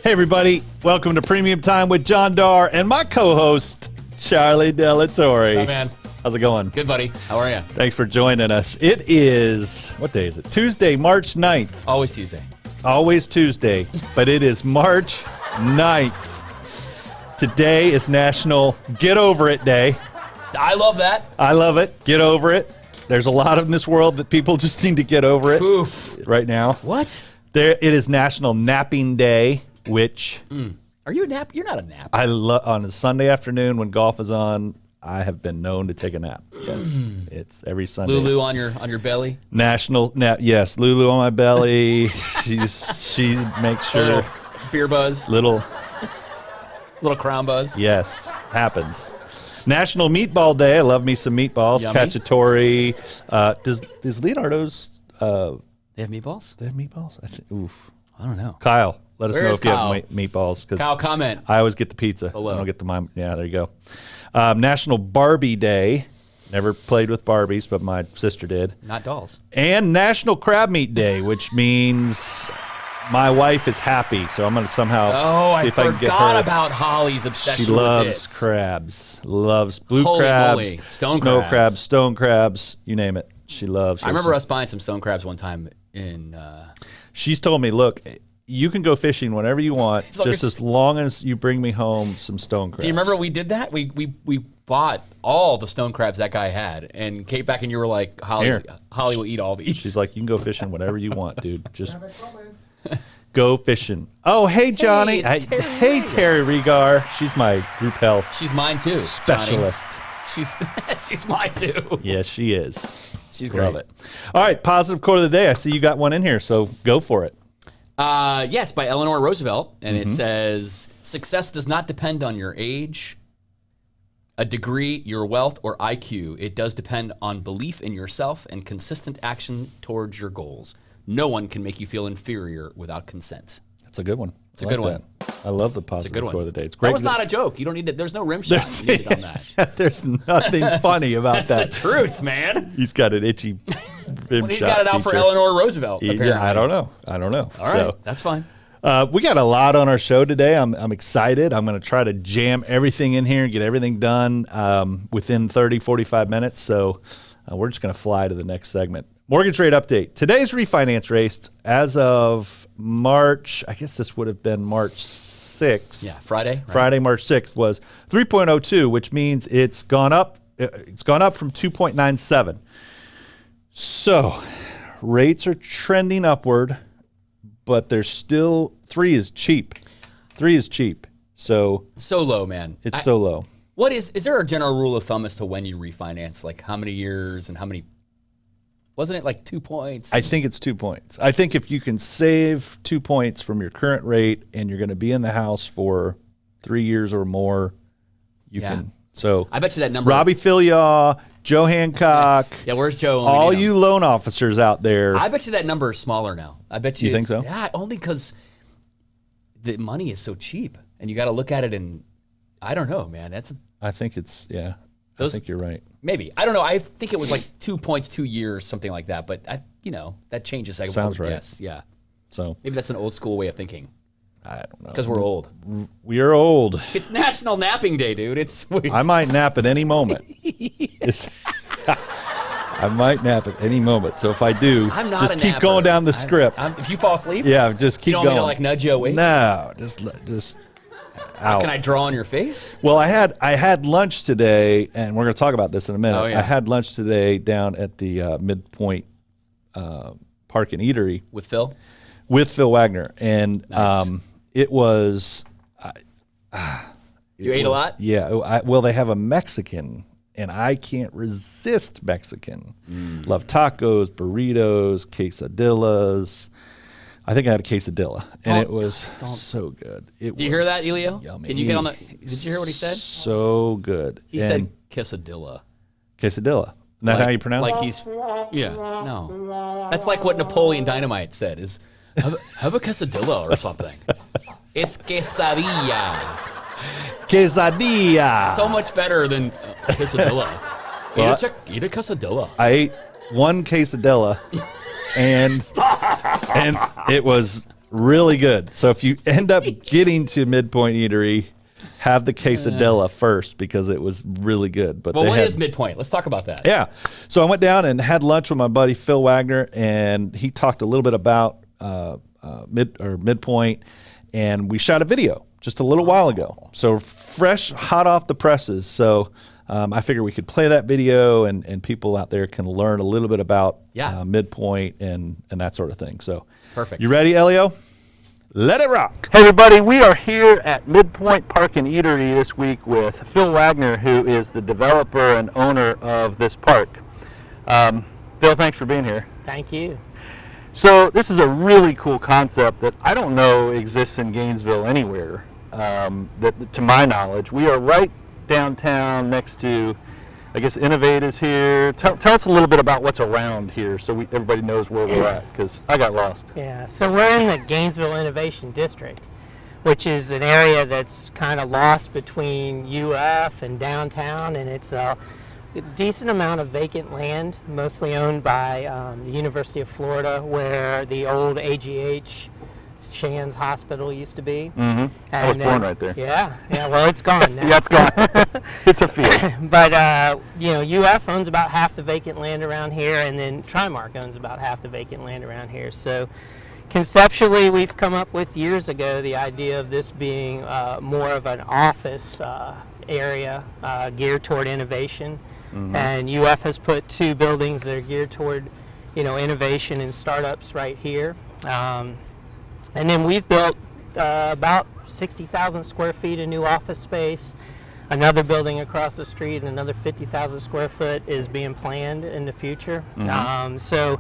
Hey, everybody. Welcome to Premium Time with John Darr and my co-host, Charlie Delatorre. Hi, man. How's it going? Good, buddy. How are you? Thanks for joining us. It is, what day is it? Tuesday, March 9th. Always Tuesday. Always Tuesday, but it is March 9th. Today is National Get Over It Day. I love that. I love it. Get over it. There's a lot in this world that people just need to get over it Oof. right now. What? It is National Napping Day, which Are you a nap? You're not a nap. I love. On a Sunday afternoon when golf is on, I have been known to take a nap. Yes, it's every Sunday. Lulu on your belly. National nap. Yes, Lulu on my belly. She makes sure Little beer buzz. little. Little crown buzz. Yes, happens. National Meatball Day. I love me some meatballs. Yummy. Cacciatore. Does Leonardo's They have meatballs? they have meatballs? Oof. I don't know. Kyle, let us Where know is if you Kyle? have meatballs. Because Kyle, comment. I always get the pizza. Below. I don't get the mime. Yeah, there you go. National Barbie Day. Never played with Barbies, but my sister did. Not dolls. And National Crab Meat Day, which means my wife is happy. So I'm going to somehow see if I can get her. about Holly's obsession She with loves this. crabs. Loves blue Holy crabs, moly. Stone snow crabs. stone crabs, you name it. She loves. I remember us buying some stone crabs one time in... She's told me, look, you can go fishing whenever you want, As long just as- as long as you bring me home some stone crabs. Do you remember we did that? We bought all the stone crabs that guy had, and came back and you were like, Here. Holly will eat all these. She's like, you can go fishing whenever you want, dude. Just go fishing. Oh, hey, Johnny. it's Terry Hey, Regar. Terry Regar. She's my group health She's mine too. Johnny. specialist. She's mine too. Yes, she is. She's Love great. it. All right, positive quote of the day. I see you got one in here, so go for it. Yes, by Eleanor Roosevelt, and Mm-hmm. it says, "Success does not depend on your age, a degree, your wealth, or IQ. It does depend on belief in yourself and consistent action towards your goals. No one can make you feel inferior without consent." That's a good one. It's a good one. I love the positive Good one. quote of the day. It's great. That was not a joke. You don't need to. There's no rim shot needed on that. There's nothing funny about That's that. the truth, man. He's got an itchy rim Well, he's shot got it out for feature. Eleanor Roosevelt. Apparently. Yeah, I don't know. All right, that's fine. We got a lot on our show today. I'm excited. I'm going to try to jam everything in here and get everything done within 30, 45 minutes. So we're just going to fly to the next segment. Mortgage rate update. Today's refinance rates as of March, I guess this would have been March 6th. Yeah, Friday. Right? Friday, March 6th was 3.02, which means it's gone up. It's gone up from 2.97. So rates are trending upward, but there's still 3 is cheap. 3 is cheap. So low, man. it's so low. What is there a general rule of thumb as to when you refinance? Like how many years and how many? Wasn't it like 2 points? I think it's 2 points. I think if you can save 2 points from your current rate and you're going to be in the house for 3 years or more, you can. So I bet you that number. Robbie Filyaw, Joe Hancock, Yeah, where's Joe? all Lomino? you loan officers out there. I bet you that number is smaller now. I bet you. You think it's- so? Yeah, only because the money is so cheap, and you got to look at it in. I don't know, man. I think it's, yeah. Those- I think you're right. Maybe I don't know. I think it was like 2 points, 2 years, something like that. But that changes. I Sounds would right. guess. Yeah, So maybe that's an old school way of thinking I don't know. because we're old. We are old. It's National Napping Day, dude. I might nap at any moment. I might nap at any moment. So if I do, I'm not just a keep napper. going down the script. If you fall asleep, Yeah, just keep you don't going. mean to like nudge you awake. No, just out. Can I draw on your face? Well, I had lunch today, and we're going to talk about this in a minute. Oh, yeah. I had lunch today down at the Midpoint Park and Eatery With Phil? with Phil Wagner, and Nice. it was. You ate a lot? Yeah. Well, they have a Mexican, and I can't resist Mexican. Love tacos, burritos, quesadillas. I think I had a quesadilla, and it was so good. Do you hear that, Elio? Yummy. Can you get on the? Did you hear what he said? So good. He said quesadilla. quesadilla. Isn't that how you pronounce Like it? he's, yeah, no. That's like what Napoleon Dynamite said is, have a quesadilla or something. It's quesadilla. Quesadilla. So much better than quesadilla. Well, Eat a quesadilla. I ate one quesadilla, and it was Really good. So if you end up getting to Midpoint Eatery, have the quesadilla first because it was really good. But Well, what is Midpoint? Let's talk about that. Yeah. So I went down and had lunch with my buddy Phil Wagner, and he talked a little bit about Midpoint, and we shot a video just a little while ago. So fresh, hot off the presses. So I figured we could play that video, and people out there can learn a little bit about Midpoint and that sort of thing. So perfect. You ready, Elio? Let it rock. Hey, everybody. We are here at Midpoint Park and Eatery this week with Phil Wagner, who is the developer and owner of this park. Phil, thanks for being here. Thank you. So this is a really cool concept that I don't know exists in Gainesville anywhere, that to my knowledge. We are right downtown next to, I guess, Innovate is here. Tell us a little bit about what's around here so everybody knows where we're at, because I got lost. Yeah, so we're in the Gainesville Innovation District, which is an area that's kind of lost between UF and downtown, and it's a decent amount of vacant land, mostly owned by the University of Florida, where the old AGH Shands Hospital used to be. Mm-hmm. I was born right there. Yeah, well, it's gone now. Yeah, it's gone. It's a field. But, UF owns about half the vacant land around here, and then Trimark owns about half the vacant land around here. So conceptually, we've come up with years ago the idea of this being more of an office area geared toward innovation. Mm-hmm. And UF has put 2 buildings that are geared toward, innovation and startups right here. And then we've built about 60,000 square feet of new office space. Another building across the street and another 50,000 square foot is being planned in the future. Mm-hmm. So,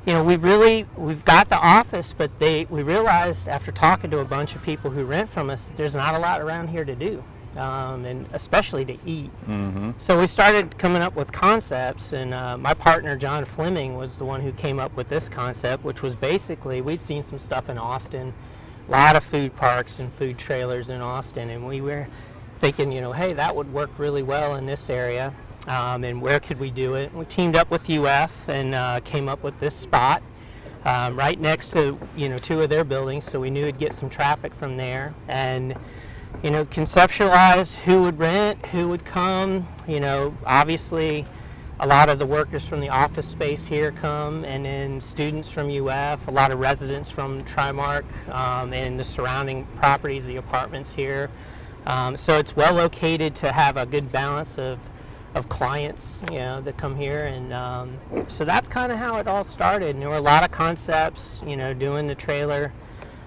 we've got the office, but we realized after talking to a bunch of people who rent from us that there's not a lot around here to do. And especially to eat. Mm-hmm. So we started coming up with concepts, and my partner John Fleming was the one who came up with this concept, which was basically, we'd seen some stuff in Austin, a lot of food parks and food trailers in Austin, and we were thinking, hey, that would work really well in this area, and where could we do it? We teamed up with UF and came up with this spot right next to 2 of their buildings, so we knew we'd get some traffic from there, and conceptualized who would rent, who would come. Obviously a lot of the workers from the office space here come, and then students from UF, a lot of residents from Trimark, and the surrounding properties, the apartments here. So it's well located to have a good balance of clients, that come here, and so that's kind of how it all started. And there were a lot of concepts. Doing the trailer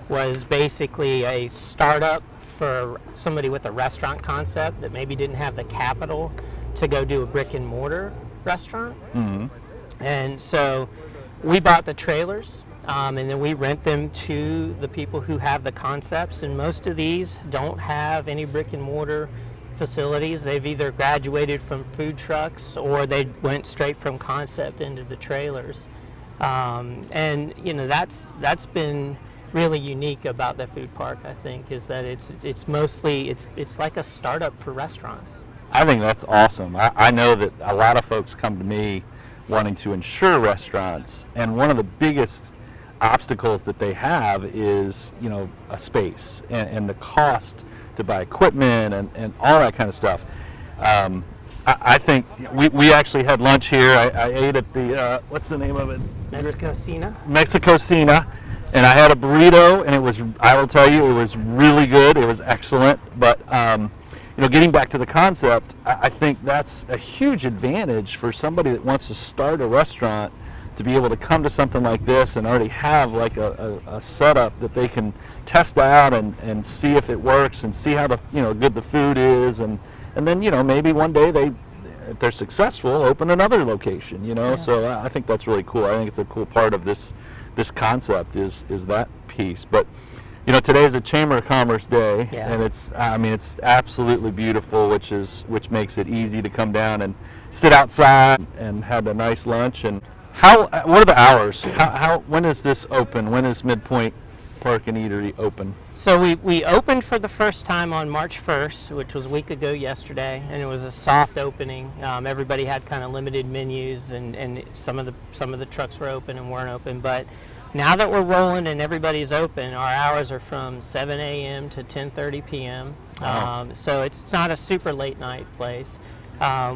was basically a startup for somebody with a restaurant concept that maybe didn't have the capital to go do a brick and mortar restaurant. Mm-hmm. And so we bought the trailers, and then we rent them to the people who have the concepts, and most of these don't have any brick and mortar facilities. They've either graduated from food trucks or they went straight from concept into the trailers. And that's been really unique about the food park, I think, is that it's mostly it's like a startup for restaurants. I think that's awesome. I know that a lot of folks come to me wanting to insure restaurants, and one of the biggest obstacles that they have is a space and the cost to buy equipment and all that kind of stuff. I think we actually had lunch here. I ate at the what's the name of it? Mexico Cena. And I had a burrito, and I will tell you, it was really good. It was excellent. But, getting back to the concept, I think that's a huge advantage for somebody that wants to start a restaurant to be able to come to something like this and already have like a setup that they can test out and see if it works and see how good the food is. And then, maybe one day if they're successful, open another location, Yeah. So I think that's really cool. I think it's a cool part of this concept is that piece. But today is a Chamber of Commerce Day, and it's absolutely beautiful, which makes it easy to come down and sit outside and have a nice lunch. And what are the hours? When is this open? When is Midpoint Park and Eatery open? So we opened for the first time on March 1st, which was a week ago yesterday, and it was a soft opening. Everybody had kind of limited menus, and some of the trucks were open and weren't open. But Now that we're rolling and everybody's open, our hours are from 7 a.m. to 10:30 p.m. Wow. So it's not a super late night place.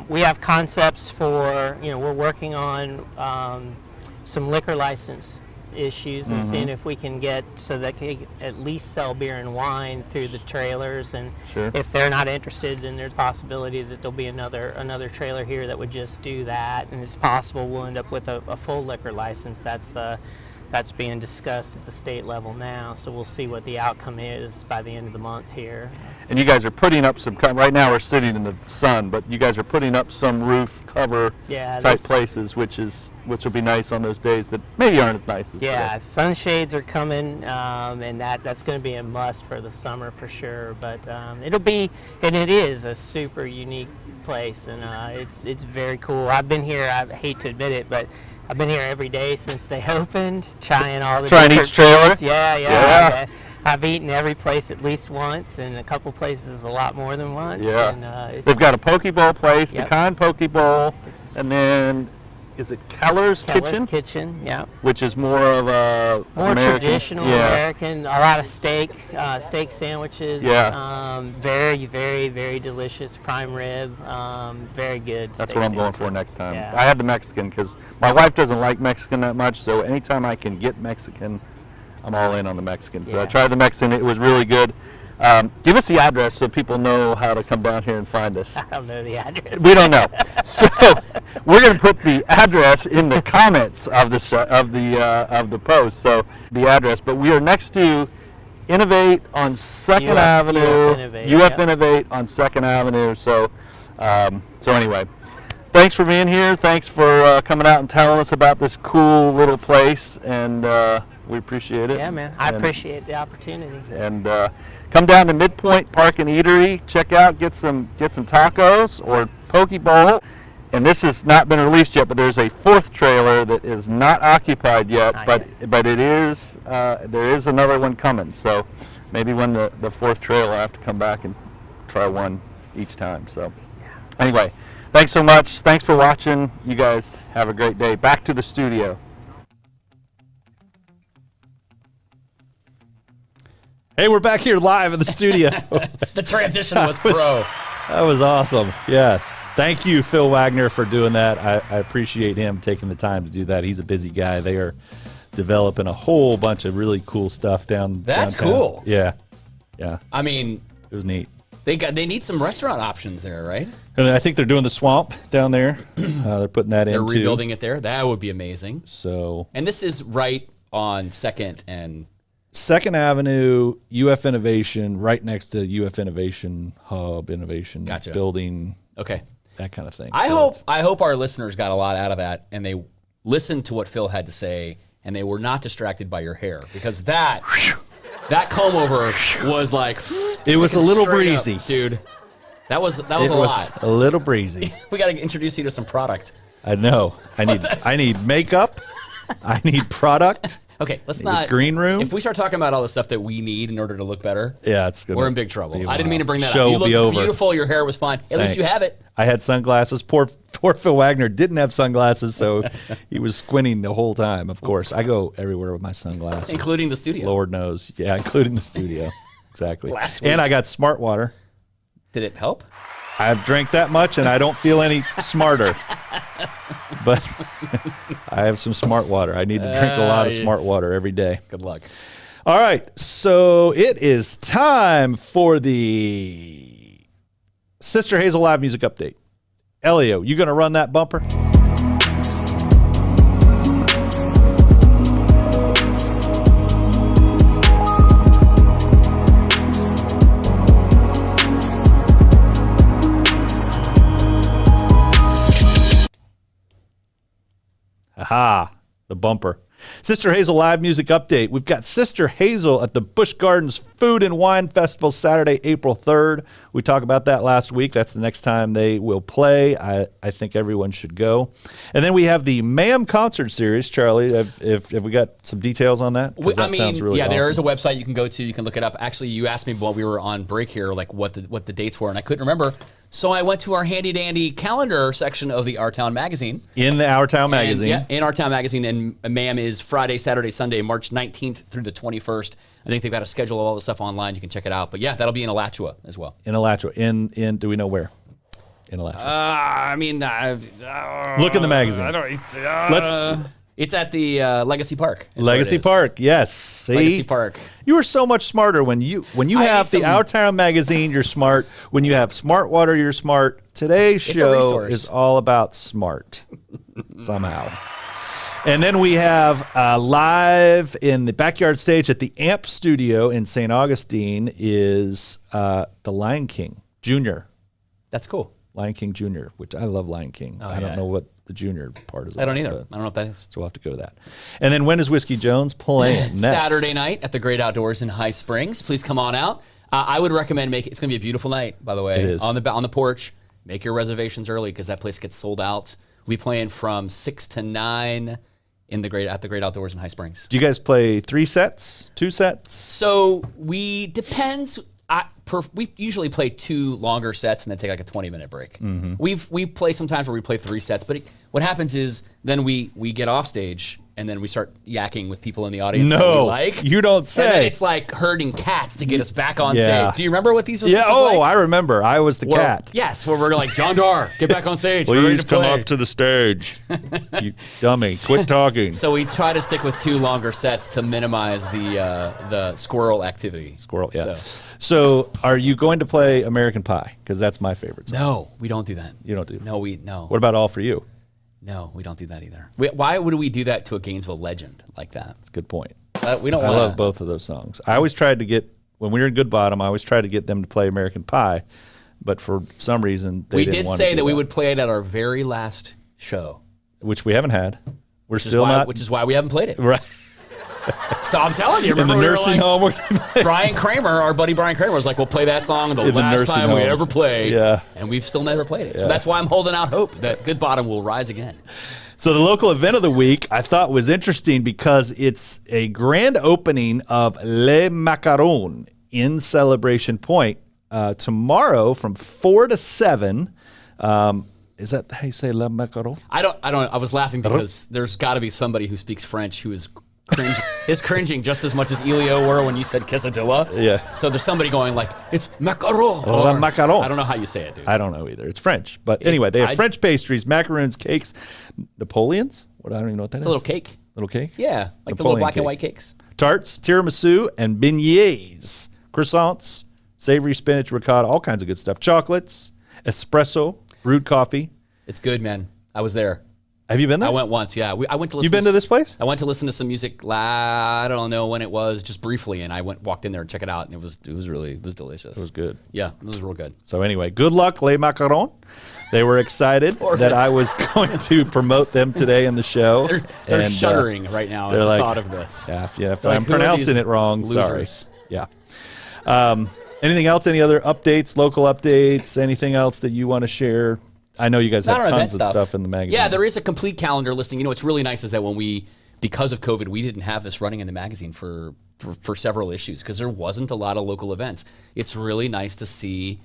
We have concepts for, we're working on some liquor license issues and seeing if we can get so that they at least sell beer and wine through the trailers, and Sure. if they're not interested, then there's a possibility that there'll be another trailer here that would just do that, and it's possible we'll end up with a full liquor license. That's being discussed at the state level now, so we'll see what the outcome is by the end of the month here. And you guys are putting up some, right now we're sitting in the sun, but you guys are putting up some roof cover type places, which will be nice on those days that maybe aren't as nice as Yeah, today. sunshades are coming, and that's going to be a must for the summer for sure. But it is a super unique place, and it's very cool. I've been here. I hate to admit it, but I've been here every day since they opened, trying all the Trying different each trailer? foods. Yeah. I've eaten every place at least once, and a couple places a lot more than once. Yeah. And, They've got a poke bowl place, Yep. the Con Poke Bowl, and then is it Keller's Kitchen? Kitchen, yeah. Which is more of a More American, traditional yeah. American, a lot of steak sandwiches. Yeah. Very, very, very delicious prime rib. Very good. That's steak what I'm going for sandwiches. next time. Yeah. I had the Mexican because my wife doesn't like Mexican that much, so anytime I can get Mexican, I'm all in on the Mexican. But I Yeah. tried the Mexican, it was really good. Give us the address so people know how to come down here and find us. I don't know the address. We don't know. So we're going to put the address in the comments of the post. So the address, but we are next to Innovate on Second UF Avenue. Innovate, UF yep. Innovate on Second Avenue. So anyway, thanks for being here. Thanks for coming out and telling us about this cool little place, and we appreciate it. Yeah, man. I appreciate the opportunity. And come down to Midpoint Park and Eatery. Check out, get some tacos or poke bowl. And this has not been released yet, but there's a fourth trailer that is not occupied yet. Not But it is there is another one coming. So maybe when the fourth trailer, I have to come back and try one each time. So anyway, thanks so much. Thanks for watching. You guys have a great day. Back to the studio. Hey, we're back here live in the studio. The transition was pro. That was awesome. Yes. Thank you, Phil Wagner, for doing that. I appreciate him taking the time to do that. He's a busy guy. They are developing a whole bunch of really cool stuff downtown. That's cool. Yeah. Yeah. I mean, It was neat. they need some restaurant options there, right? And I think they're doing the swamp down there. They're putting that They're in, too. rebuilding it there. That would be amazing. So And this is right on Second and 2nd Avenue, UF Innovation, right next to UF Innovation Hub, Innovation Gotcha. Building, okay. that kind of thing. I So hope our listeners got a lot out of that, and they listened to what Phil had to say, and they were not distracted by your hair, because that comb over was like It was a sticking little straight up, breezy. dude. That was it a was lot. a little breezy. We got to introduce you to some product. I know. I need makeup. I need product. Okay, let's Need a not green room? If we start talking about all the stuff that we need in order to look better, Yeah, it's good. we're in big trouble. I didn't mean to bring that up. You Show will be looked over. beautiful. Your hair was fine. At least you Thanks. have it. I had sunglasses. Poor Phil Wagner didn't have sunglasses, so he was squinting the whole time. Of course, I go everywhere with my sunglasses, Including the studio. Lord knows, yeah, including the studio. Exactly. Last week. And I got smart water. Did it help? I've drank that much, and I don't feel any smarter. But I have some smart water. I need to drink a lot of smart water every day. Good luck. All right, so it is time for the Sister Hazel Live Music Update. Elio, you going to run that bumper? Aha, the bumper. Sister Hazel Live Music Update. We've got Sister Hazel at the Busch Gardens Food and Wine Festival Saturday, April 3rd. We talked about that last week. That's the next time they will play. I think everyone should go. And then we have the Ma'am Concert Series. Charlie, have we got some details on that? 'Cause that sounds really awesome. there is a website you can go to. You can look it up. Actually, you asked me while we were on break here, like what the dates were, and I couldn't remember. So I went to our handy-dandy calendar section of the Our Town magazine. In the Our Town magazine. Yeah, in Our Town magazine. And ma'am is Friday, Saturday, Sunday, March 19th through the 21st. I think they've got a schedule of all the stuff online. You can check it out. But yeah, that'll be in Alachua as well. In Alachua. In do we know where? In Alachua. Look in the magazine. I don't. It's at the Legacy Park. Legacy Park, yes. See? Legacy Park. You are so much smarter when you have the Our Town magazine. You're smart. When you have Smart Water, you're smart. Today's show is all about smart somehow. And then we have live in the backyard stage at the AMP studio in St. Augustine is the Lion King Jr. That's cool. Lion King Jr., which I love Lion King. I don't know what the junior part is. I don't either. I don't know what that is. So we'll have to go to that. And then when is Whiskey Jones playing next? Saturday night at the Great Outdoors in High Springs. Please come on out. I would recommend it's going to be a beautiful night, by the way. It is. On the porch. Make your reservations early because that place gets sold out. We'll be playing from 6 to 9 at the Great Outdoors in High Springs. Do you guys play 3 sets, 2 sets? So depends. We usually play 2 longer sets and then take like a 20-minute break. Mm-hmm. We play sometimes where we play 3 sets, but what happens is then we get off stage and then we start yakking with people in the audience that we like. You don't say. And then it's like herding cats to get us back on Yeah. stage. Do you remember what these was? Yeah. This was Oh, like? I remember. I was the cat. Yes, where we're like, John Darr, get back on stage. We're ready Please to come play. up to the stage. You dummy. Quit talking. So we try to stick with 2 longer sets to minimize the squirrel activity. Squirrel, yeah. So are you going to play American Pie? Because that's my favorite song. No, we don't do that. You don't do? No. What about All For You? No, we don't do that either. Why would we do that to a Gainesville legend like that? That's a good point. We don't. I love both of those songs. I always tried to get, when we were in Good Bottom, I always tried to get them to play American Pie, but for some reason they didn't want to. We did say that we would play it at our very last show, which we haven't had. We're still not. Which is why we haven't played it. Right. So I'm telling you, In remember the we were nursing like, home. Brian Kramer, our buddy Brian Kramer, was like, "We'll play that song the In the last nursing time we home. ever played." Yeah. And we've still never played it. Yeah. So that's why I'm holding out hope that Good Bottom will rise again. So the local event of the week I thought was interesting because it's a grand opening of Le Macaron in Celebration Point tomorrow from 4 to 7. Is that how you say Le Macaron? I don't. I was laughing because there's got to be somebody who speaks French who is cringing just as much as Elio were when you said quesadilla. Yeah. So there's somebody going like, it's macaron. Le macaron. I don't know how you say it, dude. I don't know either. It's French. But anyway, they have French pastries, macaroons, cakes, Napoleons. I don't even know what that is. It's a little cake. Little cake? Yeah, like the Napoleon little black cake. and white cakes. Tarts, tiramisu, and beignets. Croissants, savory spinach, ricotta, all kinds of good stuff. Chocolates, espresso, brewed coffee. It's good, man. I was there. Have you been there? I went once, yeah. I went to listen. You've been to this place? I went to listen to some music. I don't know when it was, just briefly, and I walked in there and check it out, and it was delicious. It was good. Yeah, it was real good. So anyway, good luck, Les Macarons. They were excited that I was going to promote them today in the show. They're shuddering right now at the thought of this. Yeah, if They're I'm like, who are pronouncing these it wrong, losers? sorry. Yeah. Anything else? Any other updates, local updates, anything else that you want to share? I know you guys have tons of stuff in the magazine. Yeah, there is a complete calendar listing. You know, what's really nice is that because of COVID, we didn't have this running in the magazine for several issues because there wasn't a lot of local events. It's really nice to see,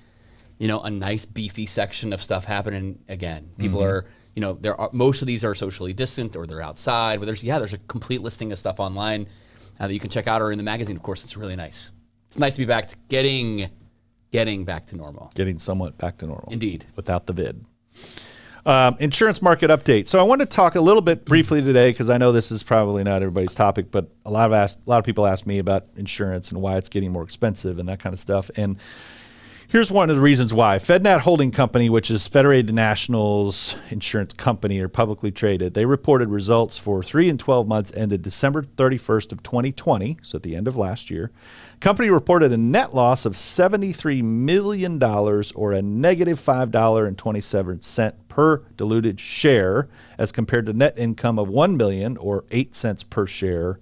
a nice beefy section of stuff happening again. People are, most of these are socially distant or they're outside. But there's a complete listing of stuff online that you can check out or in the magazine. Of course, it's really nice. It's nice to be back to getting back to normal. Getting somewhat back to normal. Indeed. Without the vid. Insurance market update. So I want to talk a little bit briefly today because I know this is probably not everybody's topic, but a lot of people ask me about insurance and why it's getting more expensive and that kind of stuff. And here's one of the reasons why. FedNat Holding Company, which is Federated National's insurance company, are publicly traded. They reported results for 3 and 12 months ended December 31st of 2020, so at the end of last year. Company reported a net loss of $73 million or a negative $5.27 per diluted share as compared to net income of $1 million or 8 cents per share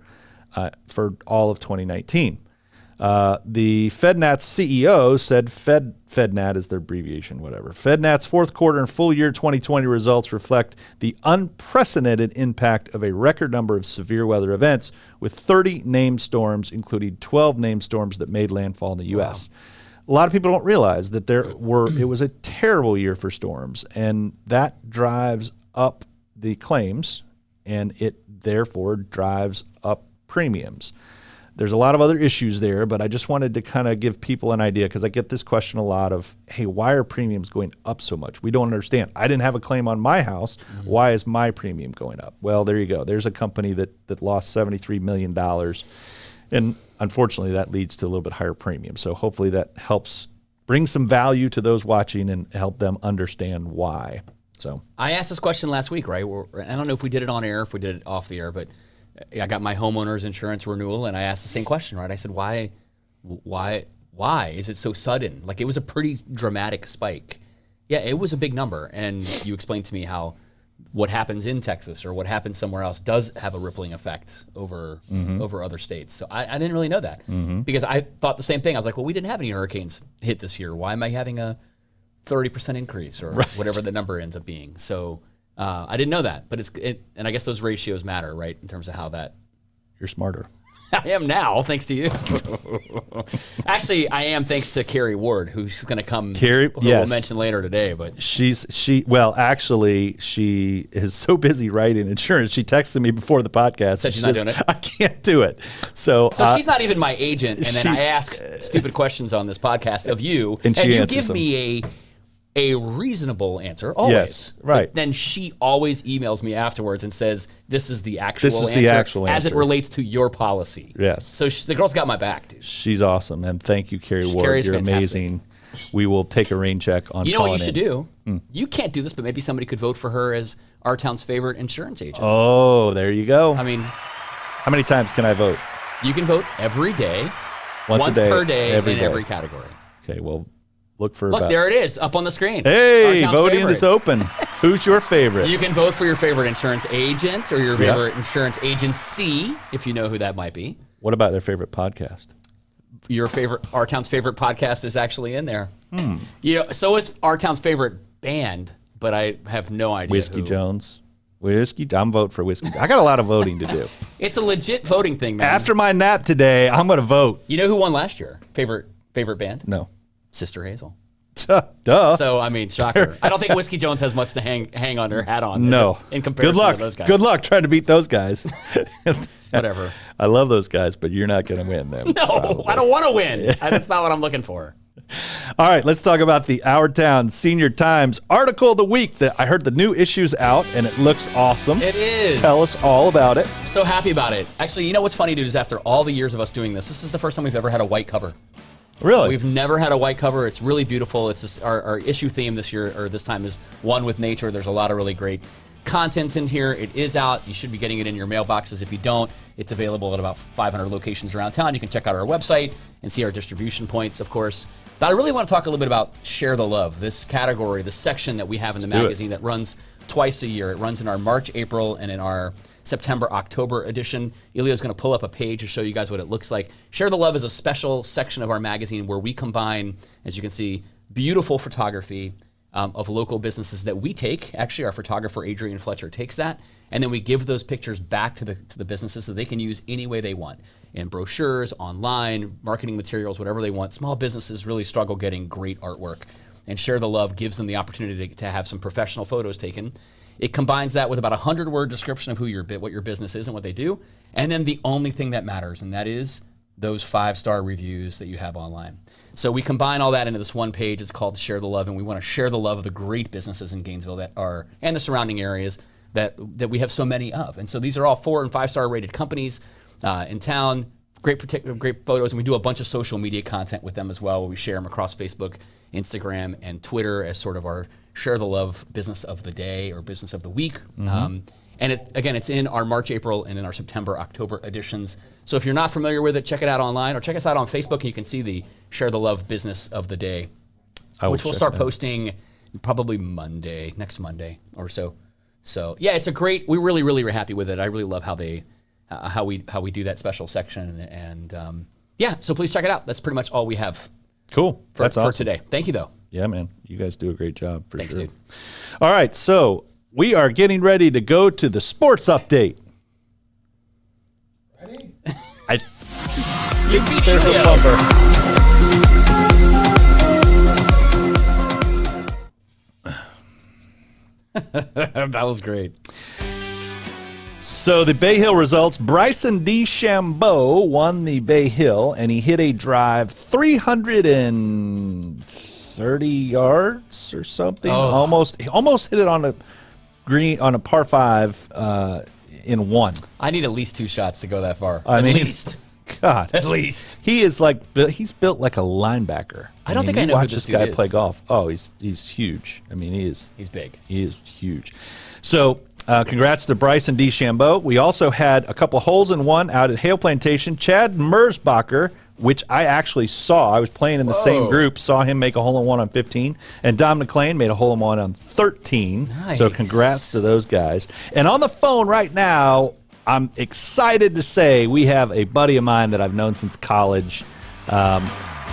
for all of 2019. The FedNat's CEO said FedNat is their abbreviation, whatever. FedNat's fourth quarter and full year 2020 results reflect the unprecedented impact of a record number of severe weather events with 30 named storms, including 12 named storms that made landfall in the U.S. a lot of people don't realize that it was a terrible year for storms, and that drives up the claims, and it therefore drives up premiums. There's a lot of other issues there, but I just wanted to kind of give people an idea, because I get this question a lot of, hey, why are premiums going up so much? We don't understand. I didn't have a claim on my house. Mm-hmm. Why is my premium going up? Well, there you go. There's a company that lost $73 million, and unfortunately that leads to a little bit higher premium. So hopefully that helps bring some value to those watching and help them understand why. So I asked this question last week, right? I don't know if we did it on air, if we did it off the air, but I got my homeowner's insurance renewal, and I asked the same question, right? I said, why is it so sudden? Like, it was a pretty dramatic spike. Yeah, it was a big number, and you explained to me how what happens in Texas or what happens somewhere else does have a rippling effect over other states. So I didn't really know that because I thought the same thing. I was like, well, we didn't have any hurricanes hit this year. Why am I having a 30% increase or whatever the number ends up being? So I didn't know that, but and I guess those ratios matter, right, in terms of how that. You're smarter. I am now, thanks to you. Actually, I am thanks to Carrie Ward, who's going to come. Carrie, who we'll mention later today. But she is so busy writing insurance. She texted me before the podcast. Said she's not doing it. I can't do it. So she's not even my agent. And then I ask stupid questions on this podcast of you, and you give me a reasonable answer, always. Yes, right. But then she always emails me afterwards and says, this is the actual answer as it relates to your policy. Yes. So the girl's got my back, dude. She's awesome. And thank you, Carrie Ward. Carrie's You're fantastic. Amazing. We will take a rain check on You know what you should do? You can't do this, but maybe somebody could vote for her as our town's favorite insurance agent. Oh, there you go. I mean, how many times can I vote? You can vote every day. Once per day in every category. Okay, well, Look, there it is, up on the screen. Hey, voting is open. Who's your favorite? You can vote for your favorite insurance agent or your favorite insurance agency, if you know who that might be. What about their favorite podcast? Our town's favorite podcast is actually in there. So is our town's favorite band, but I have no idea. Whiskey Jones. I'm voting for Whiskey. I got a lot of voting to do. It's a legit voting thing, man. After my nap today, I'm going to vote. You know who won last year? Favorite band? No. Sister Hazel. Duh. So, I mean, shocker. I don't think Whiskey Jones has much to hang on her hat on. No. In comparison to those guys. Good luck trying to beat those guys. Whatever. I love those guys, but you're not going to win them. No, probably. I don't want to win. That's not what I'm looking for. All right, let's talk about the Our Town Senior Times Article of the Week. That I heard the new issue's out, and it looks awesome. It is. Tell us all about it. So happy about it. Actually, you know what's funny, dude, is after all the years of us doing this is the first time we've ever had a white cover. Really? We've never had a white cover. It's really beautiful. It's our issue theme this year, or this time, is One with Nature. There's a lot of really great content in here. It is out. You should be getting it in your mailboxes. If you don't, it's available at about 500 locations around town. You can check out our website and see our distribution points, of course. But I really want to talk a little bit about Share the Love, this category, this section that we have in the magazine that runs twice a year. It runs in our March, April, and in our September, October edition. Ilya's going to pull up a page to show you guys what it looks like. Share the Love is a special section of our magazine where we combine, as you can see, beautiful photography of local businesses that we take. Actually, our photographer, Adrian Fletcher, takes that, and then we give those pictures back to the businesses so they can use any way they want. In brochures, online, marketing materials, whatever they want. Small businesses really struggle getting great artwork, and Share the Love gives them the opportunity to have some professional photos taken. It combines that with about a 100-word description of what your business is and what they do, and then the only thing that matters, and that is those 5-star reviews that you have online. So we combine all that into this one page. It's called Share the Love, and we want to share the love of the great businesses in Gainesville and the surrounding areas that we have so many of. And so these are all 4- and 5-star rated companies in town. Great photos, and we do a bunch of social media content with them as well, where we share them across Facebook, Instagram, and Twitter as sort of our Share the Love business of the day or business of the week. And it's in our March, April, and in our September, October editions. So if you're not familiar with it, check it out online, or check us out on Facebook, and you can see the Share the Love business of the day, which we'll start posting probably next Monday or so. So yeah, it's we're really, really happy with it. I really love how we do that special section, and so please check it out. That's pretty much all we have. Cool. That's awesome. For today. Thank you, though. Yeah, man. You guys do a great job, for Thanks, sure. dude. All right, so we are getting ready to go to the sports update. Ready? There's a bumper. That was great. So the Bay Hill results, Bryson DeChambeau won the Bay Hill, and he hit a drive 330 yards or something. Almost hit it on a green on a par 5 in one. I need at least 2 shots to go that far. At least. God. At least. He's built like a linebacker. I don't think I know who watch this this guy dude play is. golf. Oh, he's huge. I mean, He's big. He is huge. So, congrats to Bryson DeChambeau. We also had a couple holes in one out at Hale Plantation. Chad Merzbacher, which I actually saw. I was playing in the same group, saw him make a hole-in-one on 15, and Dom McLean made a hole-in-one on 13. Nice. So congrats to those guys. And on the phone right now, I'm excited to say we have a buddy of mine that I've known since college.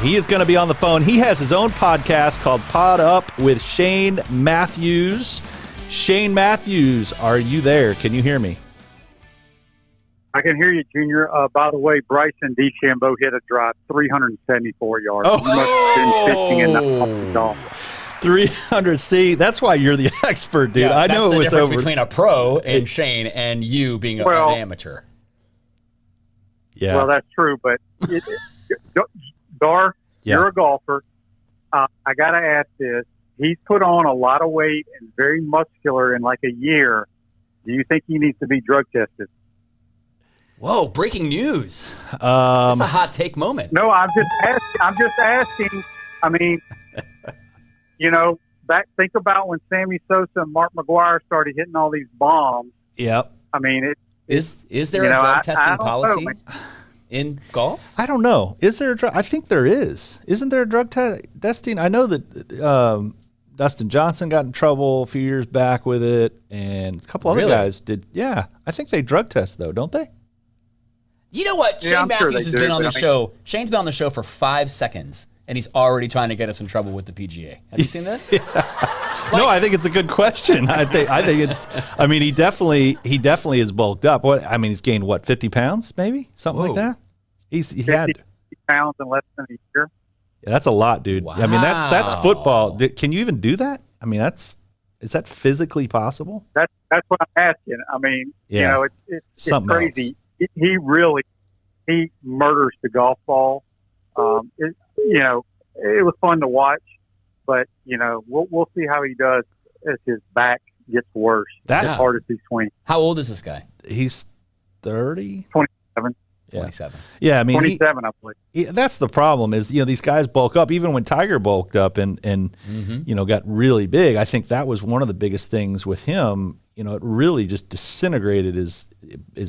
He is going to be on the phone. He has his own podcast called Pod Up with Shane Matthews. Shane Matthews, are you there? Can you hear me? I can hear you, Junior. By the way, Bryson DeChambeau hit a drive 374 yards. Oh. He must have been pitching in the golf. 300. See, that's why you're the expert, dude. Yeah, I know that's it was the difference over. between a pro and Shane and you being an amateur. Yeah. Well, that's true, but Darr, you're a golfer. I got to ask this. He's put on a lot of weight and very muscular in like a year. Do you think he needs to be drug tested? Whoa, breaking news. That's a hot take moment. No, I'm just asking. I mean, think about when Sammy Sosa and Mark McGwire started hitting all these bombs. Yep. I mean, Is there a drug testing policy in golf? I don't know. Is there a drug? I think there is. Isn't there a drug testing? I know that Dustin Johnson got in trouble a few years back with it, and a couple other guys did. Yeah, I think they drug test, though, don't they? You know what? Shane Matthews has been on the show. Shane's been on the show for 5 seconds, and he's already trying to get us in trouble with the PGA. Have you seen this? No, I think it's a good question. I think it's. I mean, he definitely is bulked up. He's gained 50 pounds, maybe something like that. He had 50 pounds in less than a year. Yeah, that's a lot, dude. Wow. I mean, that's football. Can you even do that? I mean, is that physically possible? That's what I'm asking. I mean, it's crazy. He murders the golf ball. It was fun to watch, but we'll see how he does as his back gets worse. That's as hard as he's swinging. How old is this guy? He's 30. 27. Yeah. 27. Yeah, I mean, 27, I believe. That's the problem is, these guys bulk up. Even when Tiger bulked up and got really big, I think that was one of the biggest things with him. It really just disintegrated his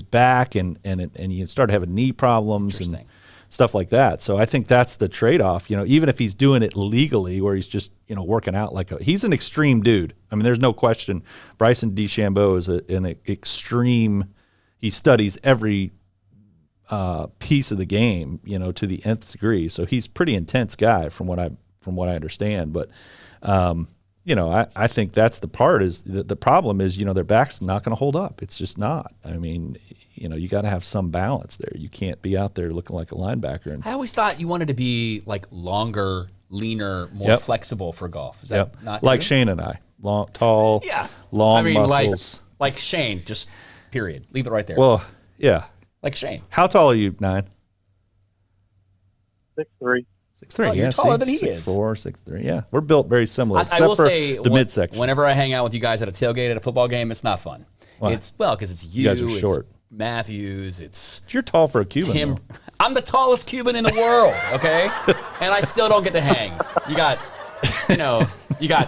back and he started having knee problems and stuff like that. So I think that's the trade-off. Even if he's doing it legally, where he's just working out he's an extreme dude. I mean, there's no question. Bryson DeChambeau is an extreme. He studies every piece of the game, to the nth degree. So he's a pretty intense guy from what I understand. But I think that's the part is the problem is their back's not going to hold up. It's just not. I mean, you got to have some balance there. You can't be out there looking like a linebacker. And I always thought you wanted to be like longer, leaner, more flexible for golf. Is that not like true? Shane and I, long, long muscles. Like Shane, just period. Leave it right there. Well, yeah. Like Shane. How tall are you, 9? 6'3". 6'3", you're taller than he is. 6'4", 6'3", yeah. We're built very similar, I except will for say, the midsection. Whenever I hang out with you guys at a tailgate at a football game, it's not fun. Why? Because it's you guys are short. It's Matthews, it's You're tall for a Cuban, Tim. though. I'm the tallest Cuban in the world, okay? And I still don't get to hang. You got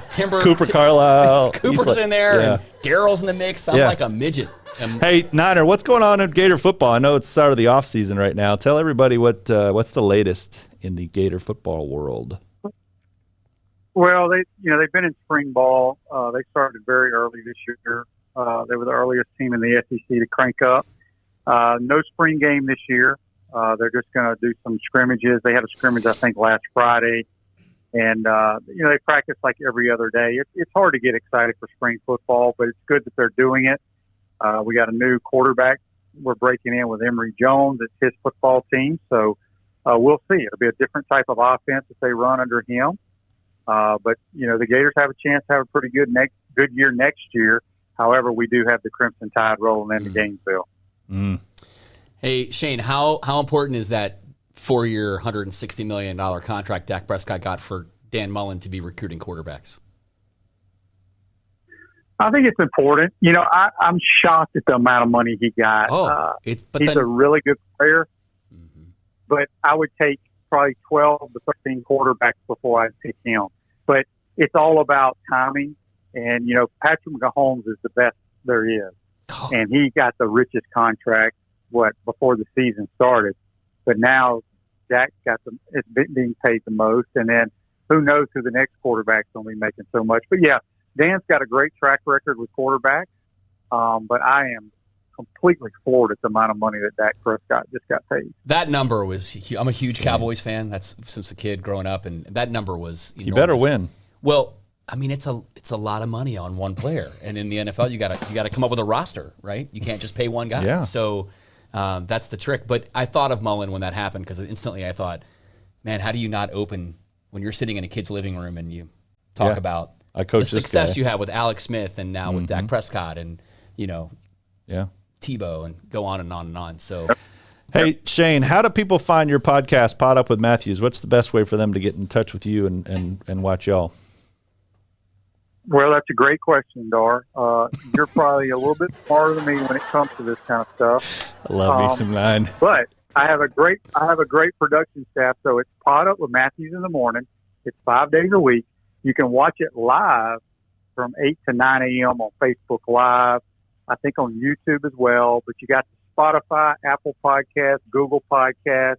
Timber. Cooper Carlisle. Cooper's in there, and Darrell's in the mix. I'm like a midget. Hey, Niner, what's going on in Gator football? I know it's start of the off season right now. Tell everybody what's the latest in the Gator football world. Well, they've been in spring ball. They started very early this year. They were the earliest team in the SEC to crank up. No spring game this year. They're just going to do some scrimmages. They had a scrimmage, I think, last Friday. And, they practice like every other day. It's hard to get excited for spring football, but it's good that they're doing it. We got a new quarterback. We're breaking in with Emery Jones. It's his football team. So we'll see. It'll be a different type of offense that they run under him. But the Gators have a chance to have a pretty good year next year. However, we do have the Crimson Tide rolling into Gainesville. Mm. Hey, Shane, how important is that 4-year, $160 million contract Dak Prescott got for Dan Mullen to be recruiting quarterbacks? I think it's important. I'm shocked at the amount of money he got. He's a really good player, but I would take probably 12 to 13 quarterbacks before I'd pick him. But it's all about timing. And, Patrick Mahomes is the best there is. And he got the richest contract, before the season started. But now Dak is being paid the most. And then who knows who the next quarterback's going to be making so much. But, yeah, Dan's got a great track record with quarterbacks. But I am completely floored at the amount of money that Dak Prescott just got paid. That number was – I'm a huge Cowboys fan. That's since a kid growing up. And that number was enormous. You better win. Well – I mean, it's a lot of money on one player, and in the NFL, you gotta come up with a roster, right? You can't just pay one guy. Yeah. So that's the trick. But I thought of Mullen when that happened because instantly I thought, man, how do you not open when you're sitting in a kid's living room and you talk about the success you have with Alex Smith and now with Dak Prescott and Tebow and go on and on and on. So. Hey, Shane, how do people find your podcast, Pot Up with Matthews? What's the best way for them to get in touch with you and watch y'all? Well, that's a great question, Darr. You're probably a little bit smarter than me when it comes to this kind of stuff. I love me some line. But I have a great production staff. So it's Pot Up with Matthews in the morning. It's 5 days a week. You can watch it live from 8 to 9 a.m. on Facebook Live. I think on YouTube as well. But you got Spotify, Apple Podcasts, Google Podcasts,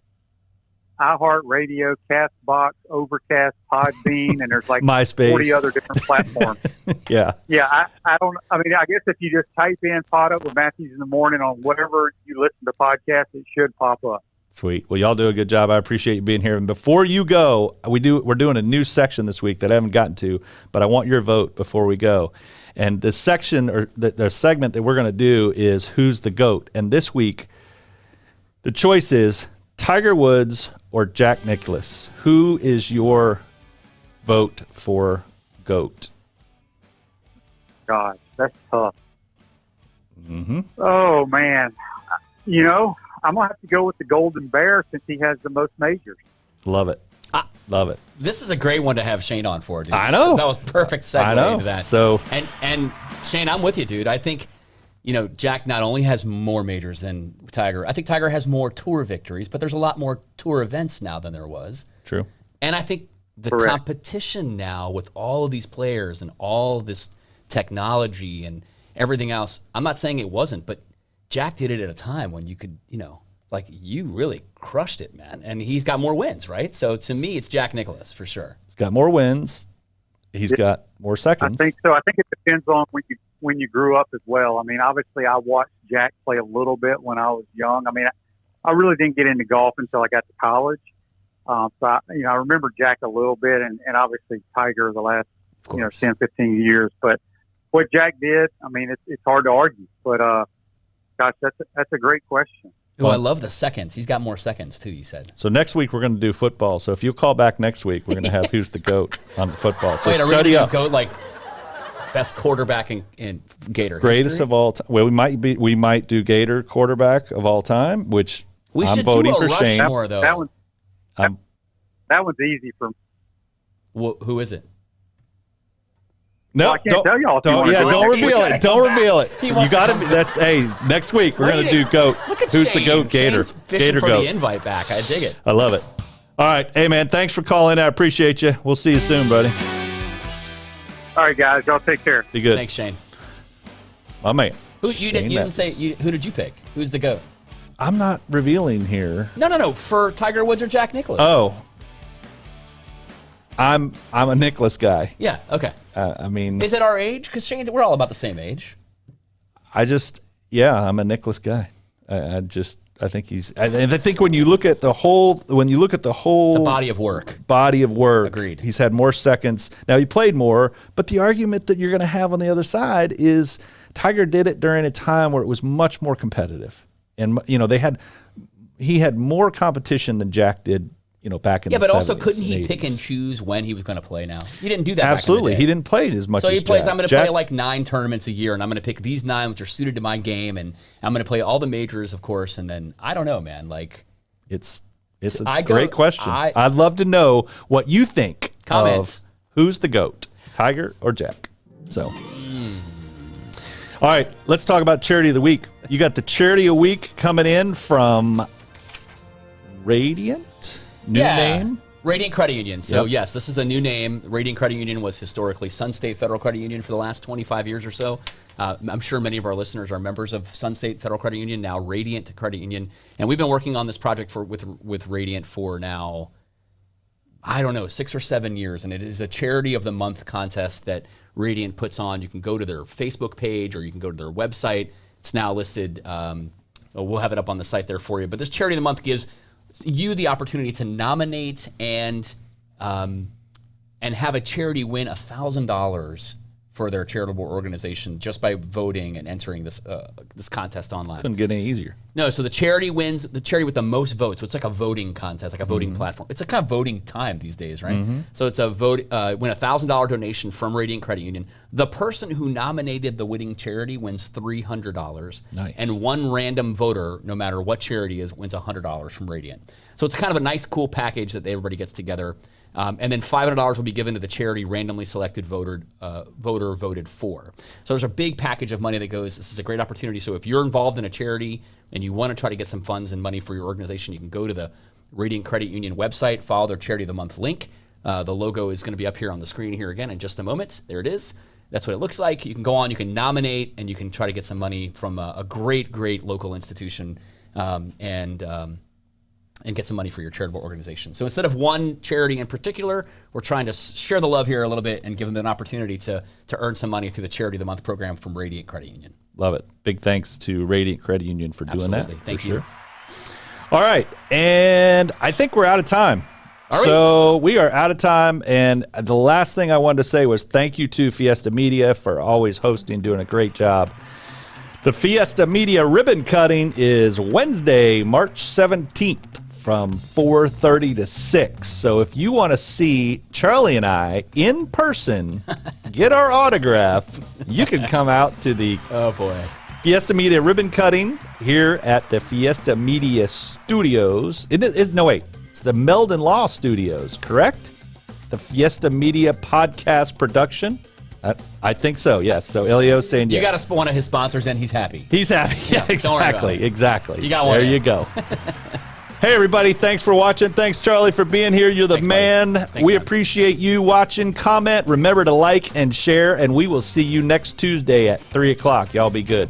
iHeartRadio, CastBox, Overcast, Podbean, and there's like MySpace. 40 other different platforms. Yeah. I guess if you just type in Pot Up with Matthews in the morning on whatever you listen to podcasts, it should pop up. Sweet. Well, y'all do a good job. I appreciate you being here. And before you go, we're doing a new section this week that I haven't gotten to, but I want your vote before we go. And the section or the segment that we're going to do is Who's the GOAT? And this week, the choice is Tiger Woods or Jack Nicklaus. Who is your vote for GOAT? God, that's tough. Mm-hmm. Oh, man. I'm going to have to go with the Golden Bear since he has the most majors. Love it. Love it. This is a great one to have Shane on for, dude. I know. That was perfect segue into that. So, and Shane, I'm with you, dude. I think, Jack not only has more majors than Tiger. I think Tiger has more tour victories, but there's a lot more tour events now than there was. True. And I think the Correct. competition now with all of these players and all this technology and everything else, I'm not saying it wasn't, but Jack did it at a time when you could, you really crushed it, man. And he's got more wins, right? So to me, it's Jack Nicklaus for sure. He's got more wins. He's got more seconds. I think so. I think it depends on when you grew up as well. I mean, obviously, I watched Jack play a little bit when I was young. I mean, I really didn't get into golf until I got to college. So, I remember Jack a little bit, and obviously Tiger the last 10, 15 years. But what Jack did, I mean, it's hard to argue. But, gosh, that's a great question. Oh, I love the seconds. He's got more seconds, too, you said. So next week we're going to do football. So if you call back next week, we're going to have Who's the GOAT on the football. So Wait, study up. GOAT, best quarterback in Gator Greatest history? of all time. Well, we might do Gator quarterback of all time, which we I'm should voting do a for Shane. Rushmore, though. That one's easy for me. Who is it? No, I can't tell y'all. Don't reveal it. Don't reveal it. You got to. Next week we're going to do GOAT. Look at Who's Shane. the GOAT Gator? Shane's fishing Gator for GOAT. the invite back. I dig it. I love it. All right, hey man, thanks for calling. I appreciate you. We'll see you soon, buddy. All right, guys, y'all take care. Be good. Thanks, Shane. My man. You Shane didn't say. Matthews. Who did you pick? Who's the GOAT? I'm not revealing here. No. For Tiger Woods or Jack Nicklaus? Oh, I'm a Nicklaus guy. Yeah. Okay. I mean, Is it our age? Because we're all about the same age. I'm a Nicklaus guy. I think I think when you look at the whole, The body of work. Agreed. He's had more seconds. Now he played more, but the argument that you're going to have on the other side is Tiger did it during a time where it was much more competitive, and he had more competition than Jack did. back in Yeah, the 70s. but also couldn't he and pick 80s. and choose when he was going to play now? He didn't do that Absolutely. back in the day. He didn't play it as much So as he plays, Jack. I'm going to Jack- play like 9 tournaments a year, and I'm going to pick these 9 which are suited to my game, and I'm going to play all the majors, of course, and then, I don't know, man. Like, It's a great question. I- I'd love to know what you think Comments. of who's the GOAT, Tiger or Jack. So, all right, let's talk about Charity of the Week. You got the Charity of the Week coming in from Radiant, new name. Radiant Credit Union. So, Yep. yes, this is a new name. Radiant Credit Union was historically Sun State Federal Credit Union for the last 25 years or so. I'm sure many of our listeners are members of Sun State Federal Credit Union, now Radiant Credit Union. And we've been working on this project with Radiant for now, I don't know, 6 or 7 years. And it is a Charity of the Month contest that Radiant puts on. You can go to their Facebook page or you can go to their website. It's now listed. We'll have it up on the site there for you. But this Charity of the Month gives you the opportunity to nominate and have a charity win $1,000 for their charitable organization just by voting and entering this contest online. Couldn't get any easier. No, so the charity wins, the charity with the most votes. So it's like a voting contest, like a voting platform. It's a kind of voting time these days, right? So it's a vote, win a $1,000 donation from Radiant Credit Union. The person who nominated the winning charity wins $300. Nice. And one random voter, no matter what charity is, wins $100 from Radiant. So it's kind of a nice, cool package that everybody gets together. And then $500 will be given to the charity randomly selected voter voted for. So there's a big package of money that goes. This is a great opportunity. So if you're involved in a charity and you want to try to get some funds and money for your organization, you can go to the Radiant Credit Union website, follow their Charity of the Month link. The logo is going to be up here on the screen here again in just a moment. There it is. That's what it looks like. You can go on, you can nominate, and you can try to get some money from a great, great local institution and get some money for your charitable organization. So instead of one charity in particular, we're trying to share the love here a little bit and give them an opportunity to earn some money through the Charity of the Month program from Radiant Credit Union. Love it. Big thanks to Radiant Credit Union for doing that. Absolutely. Thank for you. Sure. All right. And I think we're out of time. So we are out of time. And the last thing I wanted to say was thank you to Fiesta Media for always hosting, doing a great job. The Fiesta Media ribbon cutting is Wednesday, March 17th from 4:30 to 6. So if you want to see Charlie and I in person, get our autograph, you can come out to the Fiesta Media ribbon cutting here at the Fiesta Media Studios. It's the Meldon Law Studios, correct? The Fiesta Media podcast production. I think so, yes. So Elio's saying You yeah. got one of his sponsors and he's happy. He's happy. Yeah, don't worry about it. exactly. You got one There in. you go. Hey, everybody. Thanks for watching. Thanks, Charlie, for being here. You're the Thanks, man. buddy. Thanks, We man. appreciate you watching. Comment. Remember to like and share, and we will see you next Tuesday at 3 o'clock. Y'all be good.